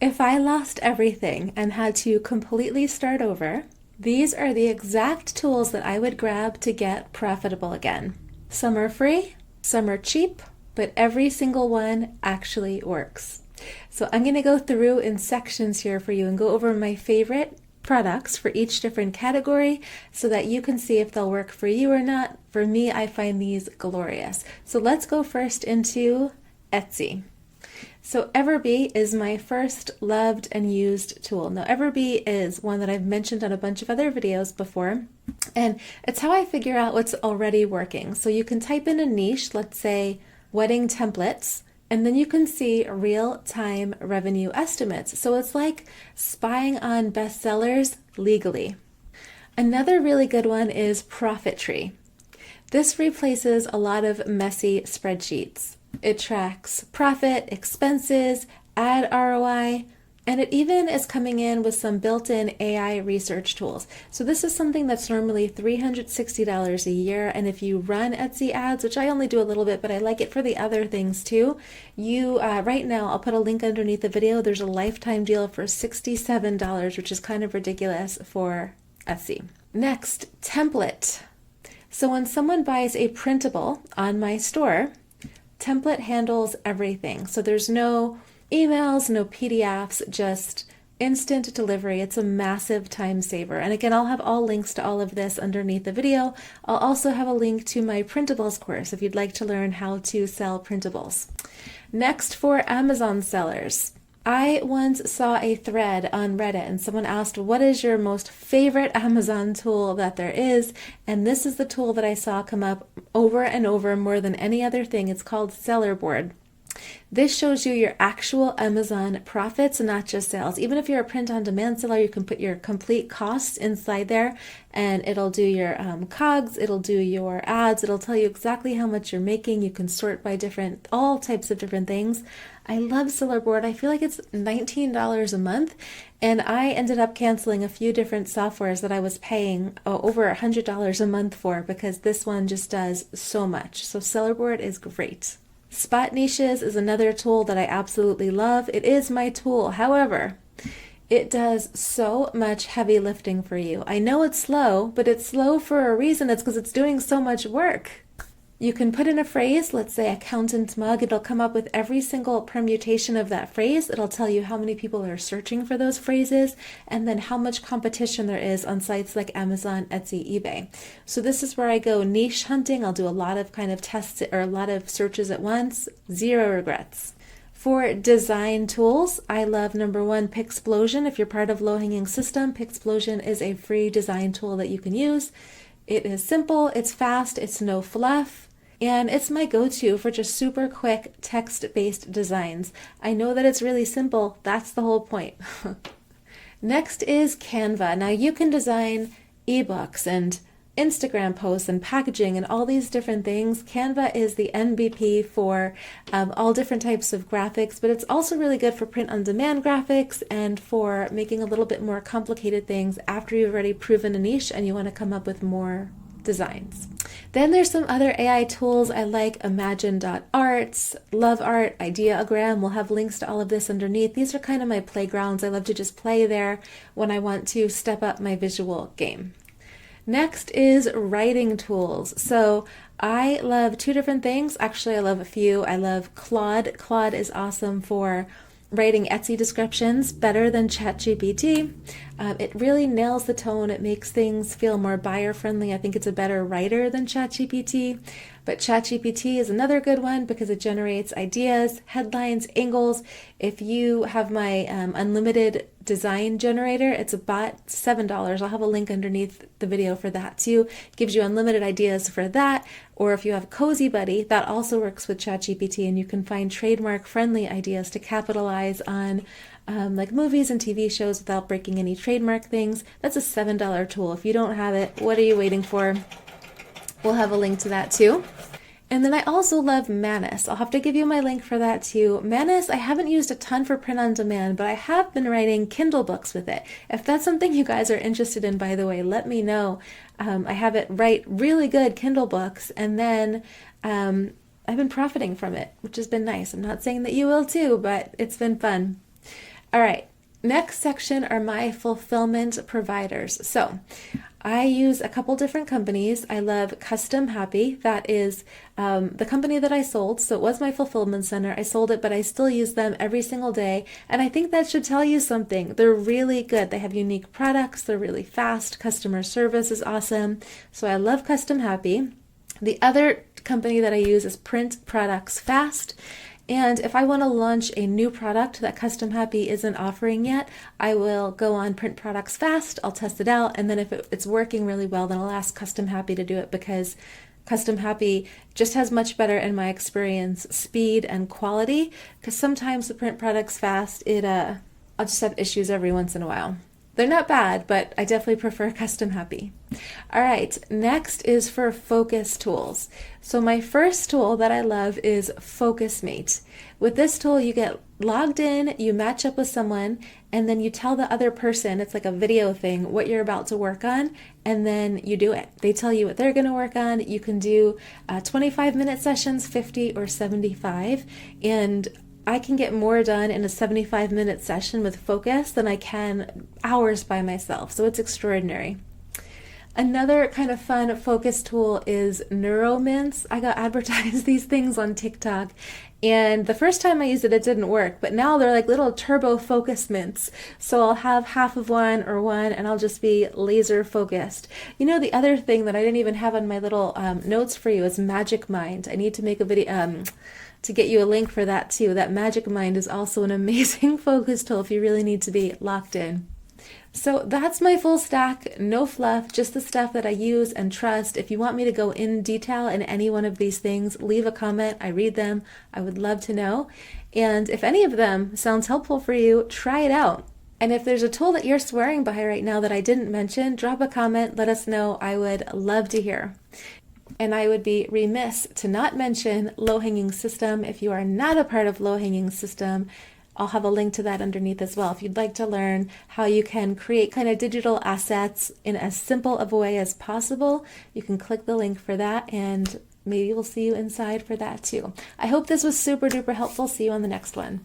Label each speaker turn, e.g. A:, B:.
A: If I lost everything and had to completely start over, these are the exact tools that I would grab to get profitable again. Some are free, some are cheap, but every single one actually works. So I'm going to go through in sections here for you and go over my favorite products for each different category so that you can see if they'll work for you or not. For me, I find these glorious. So let's go first into Etsy. So Everbee is my first loved and used tool. Now Everbee is one that I've mentioned on a bunch of other videos before, and it's how I figure out what's already working. So you can type in a niche, let's say wedding templates, and then you can see real-time revenue estimates. So it's like spying on bestsellers legally. Another really good one is Profit Tree. This replaces a lot of messy spreadsheets. It tracks profit, expenses, ad ROI, and it even is coming in with some built-in AI research tools. So this is something that's normally $360 a year, and if you run Etsy ads, which I only do a little bit, but I like it for the other things too, you right now, I'll put a link underneath the video, there's a lifetime deal for $67, which is kind of ridiculous for Etsy. Next, template. So when someone buys a printable on my store, template handles everything. So there's no emails, no PDFs, just instant delivery. It's a massive time saver. And again, I'll have all links to all of this underneath the video. I'll also have a link to my printables course if you'd like to learn how to sell printables. Next, for Amazon sellers. I once saw a thread on Reddit and someone asked, what is your most favorite Amazon tool that there is? And this is the tool that I saw come up over and over more than any other thing. It's called Seller Board. This shows you your actual Amazon profits, not just sales. Even if you're a print-on-demand seller, you can put your complete costs inside there, and it'll do your COGS, it'll do your ads, it'll tell you exactly how much you're making. You can sort by all types of different things. I love Seller Board. I feel like it's $19 a month, and I ended up canceling a few different softwares that I was paying over $100 a month for because this one just does so much. So Seller Board is great. Spot Niches is another tool that I absolutely love. It is my tool. However, it does so much heavy lifting for you. I know it's slow, but it's slow for a reason. It's because it's doing so much work. You can put in a phrase, let's say accountant mug. It'll come up with every single permutation of that phrase. It'll tell you how many people are searching for those phrases and then how much competition there is on sites like Amazon, Etsy, eBay. So this is where I go niche hunting. I'll do a lot of kind of tests or a lot of searches at once. Zero regrets. For design tools, I love number one, Pixplosion. If you're part of Low Hanging System, Pixplosion is a free design tool that you can use. It is simple, it's fast, it's no fluff. And it's my go-to for just super quick text-based designs. I know that it's really simple. That's the whole point. Next is Canva. Now you can design ebooks and Instagram posts and packaging and all these different things. Canva is the MVP for all different types of graphics, but it's also really good for print-on-demand graphics and for making a little bit more complicated things after you've already proven a niche and you want to come up with more designs. Then there's some other AI tools I like, Imagine.arts, Love Art, Ideagram. We'll have links to all of this underneath. These are kind of my playgrounds. I love to just play there when I want to step up my visual game. Next is writing tools. So I love two different things. Actually, I love a few. I love Claude. Claude is awesome for writing Etsy descriptions, better than ChatGPT. It really nails the tone. It makes things feel more buyer friendly. I think it's a better writer than ChatGPT. But ChatGPT is another good one because it generates ideas, headlines, angles. If you have my unlimited design generator, it's a bot, $7. I'll have a link underneath the video for that too. It gives you unlimited ideas for that. Or if you have Cozy Buddy, that also works with ChatGPT, and you can find trademark friendly ideas to capitalize on like movies and TV shows without breaking any trademark things. That's a $7 tool. If you don't have it, what are you waiting for? We'll have a link to that too. And then I also love Manus. I'll have to give you my link for that too. Manus, I haven't used a ton for print on demand, but I have been writing Kindle books with it. If that's something you guys are interested in, by the way, let me know. I have it write really good Kindle books, and then I've been profiting from it, which has been nice. I'm not saying that you will too, but it's been fun. All right, next section are my fulfillment providers. So I use a couple different companies. I love Custom Happy. That is the company that I sold. So it was my fulfillment center. I sold it, but I still use them every single day. And I think that should tell you something. They're really good. They have unique products. They're really fast. Customer service is awesome. So I love Custom Happy. The other company that I use is Print Products Fast. And if I want to launch a new product that Custom Happy isn't offering yet, I will go on Print Products Fast, I'll test it out, and then if it's working really well, then I'll ask Custom Happy to do it, because Custom Happy just has much better, in my experience, speed and quality, because sometimes the Print Products Fast, I'll just have issues every once in a while. They're not bad, but I definitely prefer Custom Happy. All right, next is for focus tools. So my first tool that I love is FocusMate. With this tool, you get logged in, you match up with someone, and then you tell the other person, it's like a video thing, what you're about to work on, and then you do it. They tell you what they're going to work on. You can do 25-minute sessions, 50 or 75, and I can get more done in a 75-minute session with focus than I can hours by myself. So it's extraordinary. Another kind of fun focus tool is NeuroMints. I got advertised these things on TikTok, and the first time I used it, it didn't work, but now they're like little turbo focus mints. So I'll have half of one or one, and I'll just be laser focused. You know, the other thing that I didn't even have on my little notes for you is Magic Mind. I need to make a video to get you a link for that too. That Magic Mind is also an amazing focus tool if you really need to be locked in. So that's my full stack, no fluff, just the stuff that I use and trust. If you want me to go in detail in any one of these things, leave a comment. I read them. I would love to know. And if any of them sounds helpful for you, try it out. And if there's a tool that you're swearing by right now that I didn't mention, drop a comment, let us know. I would love to hear. And I would be remiss to not mention Low Hanging System. If you are not a part of Low Hanging System, I'll have a link to that underneath as well. If you'd like to learn how you can create kind of digital assets in as simple of a way as possible, you can click the link for that, and maybe we'll see you inside for that too. I hope this was super duper helpful. See you on the next one.